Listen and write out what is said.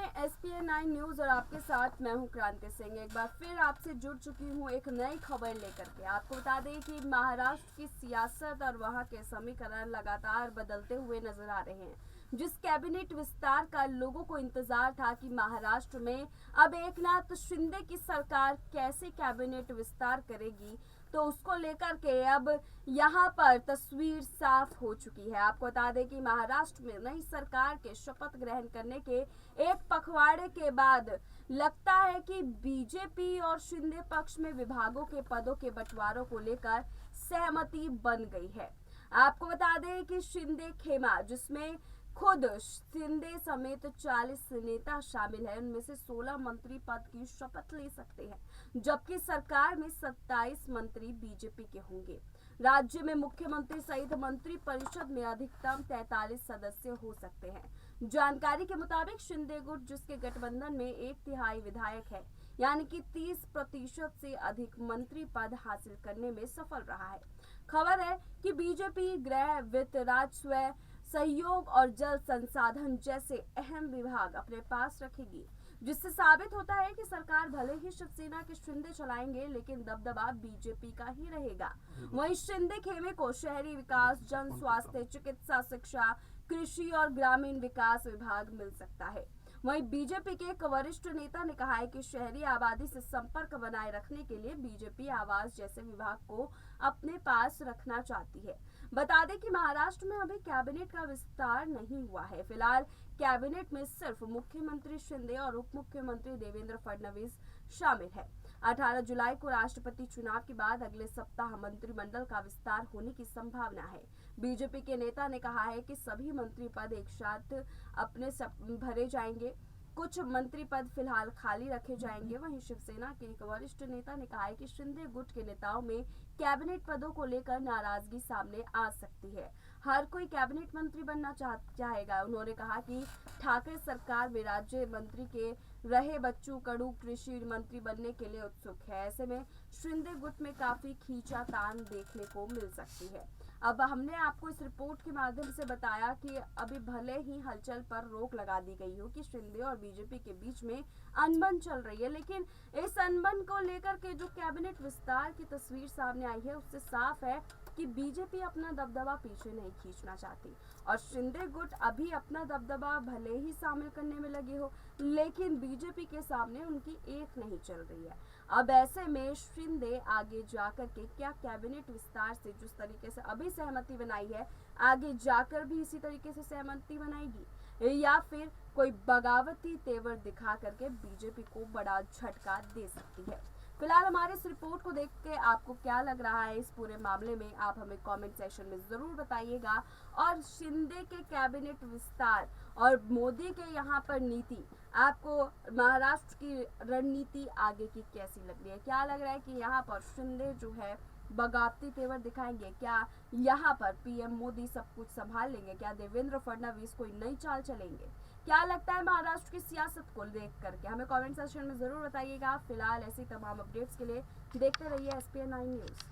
हैं SPN9 news और आपके साथ मैं हूं क्रांति सिंह। एक बार फिर आपसे जुड़ चुकी हूं एक नई खबर लेकर के। आपको बता दें कि महाराष्ट्र की सियासत और वहां के समीकरण लगातार बदलते हुए नजर आ रहे हैं। जिस कैबिनेट विस्तार का लोगों को इंतजार था कि महाराष्ट्र में अब एकनाथ शिंदे की सरकार कैसे कैबिनेट विस्तार करेगी, तो उसको लेकर के अब यहाँ पर तस्वीर साफ हो चुकी है। आपको बता दें कि महाराष्ट्र में नई सरकार के शपथ ग्रहण करने के एक पखवाड़े के बाद लगता है कि बीजेपी और शिंदे पक्ष में विभागों के पदों के बंटवारों को लेकर सहमति बन गई है। आपको बता दें कि शिंदे खेमा, जिसमें खुद शिंदे समेत 40 नेता शामिल हैं, उनमें से 16 मंत्री पद की शपथ ले सकते हैं, जबकि सरकार में 27 मंत्री बीजेपी के होंगे। राज्य में मुख्यमंत्री सहित मंत्री परिषद में अधिकतम 43 सदस्य हो सकते हैं। जानकारी के मुताबिक शिंदे गुट, जिसके गठबंधन में 1/3 विधायक है, यानी कि 30% से अधिक मंत्री पद हासिल करने में सफल रहा है। खबर है कि बीजेपी गृह, वित्त, राजस्व, सहयोग और जल संसाधन जैसे अहम विभाग अपने पास रखेगी, जिससे साबित होता है कि सरकार भले ही शिवसेना के शिंदे चलाएंगे, लेकिन दबदबा बीजेपी का ही रहेगा। वहीं शिंदे खेमे को शहरी विकास, जन स्वास्थ्य, चिकित्सा, शिक्षा, कृषि और ग्रामीण विकास विभाग मिल सकता है। वहीं बीजेपी के एक वरिष्ठ नेता ने कहा है कि शहरी आबादी से संपर्क बनाए रखने के लिए बीजेपी आवास जैसे विभाग को अपने पास रखना चाहती है। बता दें कि महाराष्ट्र में अभी कैबिनेट का विस्तार नहीं हुआ है। फिलहाल कैबिनेट में सिर्फ मुख्यमंत्री शिंदे और उप मुख्यमंत्री देवेंद्र फडणवीस शामिल है। 18 जुलाई को राष्ट्रपति चुनाव के बाद अगले सप्ताह मंत्रिमंडल का विस्तार होने की संभावना है। बीजेपी के नेता ने कहा है कि सभी मंत्री पद एक साथ अपने भरे जाएंगे, कुछ मंत्री पद फिलहाल खाली रखे जाएंगे। वहीं शिवसेना के एक वरिष्ठ नेता ने कहा है कि शिंदे गुट के नेताओं में कैबिनेट पदों को लेकर नाराजगी सामने आ सकती है। हर कोई कैबिनेट मंत्री बनना चाहेगा। उन्होंने कहा कि ठाकरे सरकार में राज्य मंत्री के रहे बच्चू कडू कृषि मंत्री बनने के लिए उत्सुक है। ऐसे में शिंदे गुट में काफी खींचातान देखने को मिल सकती है। अब हमने आपको इस रिपोर्ट के माध्यम से बताया कि अभी भले ही हलचल पर रोक लगा दी गई हो कि शिंदे और बीजेपी के बीच में अनबन चल रही है, लेकिन इस अनबन को लेकर के जो कैबिनेट विस्तार की तस्वीर सामने आई है, उससे साफ है कि बीजेपी अपना दबदबा पीछे नहीं खींचना चाहती और शिंदे गुट अभी अपना दबदबा भले ही शामिल करने में लगे हो, लेकिन बीजेपी के सामने उनकी एक नहीं चल रही है। अब ऐसे में शिंदे आगे जाकर के क्या कैबिनेट विस्तार से जिस तरीके से अभी सहमति बनाई है, आगे जाकर भी इसी तरीके से सहमति बनाएगी, या फिर कोई बगावती तेवर दिखा करके बीजेपी को बड़ा झटका दे सकती है। फिलहाल हमारे इस रिपोर्ट को देख के आपको क्या लग रहा है इस पूरे मामले में, आप हमें कमेंट सेक्शन में जरूर बताइएगा। और शिंदे के कैबिनेट विस्तार और मोदी के यहाँ पर नीति, आपको महाराष्ट्र की रणनीति आगे की कैसी लग रही है? क्या लग रहा है कि यहाँ पर शिंदे जो है बगावती तेवर दिखाएंगे? क्या यहाँ पर पीएम मोदी सब कुछ संभाल लेंगे? क्या देवेंद्र फडणवीस कोई नई चाल चलेंगे? क्या लगता है महाराष्ट्र की सियासत को देख करके? हमें कमेंट सेक्शन में जरूर बताइएगा। फिलहाल ऐसी तमाम अपडेट्स के लिए देखते रहिए SPN9 न्यूज।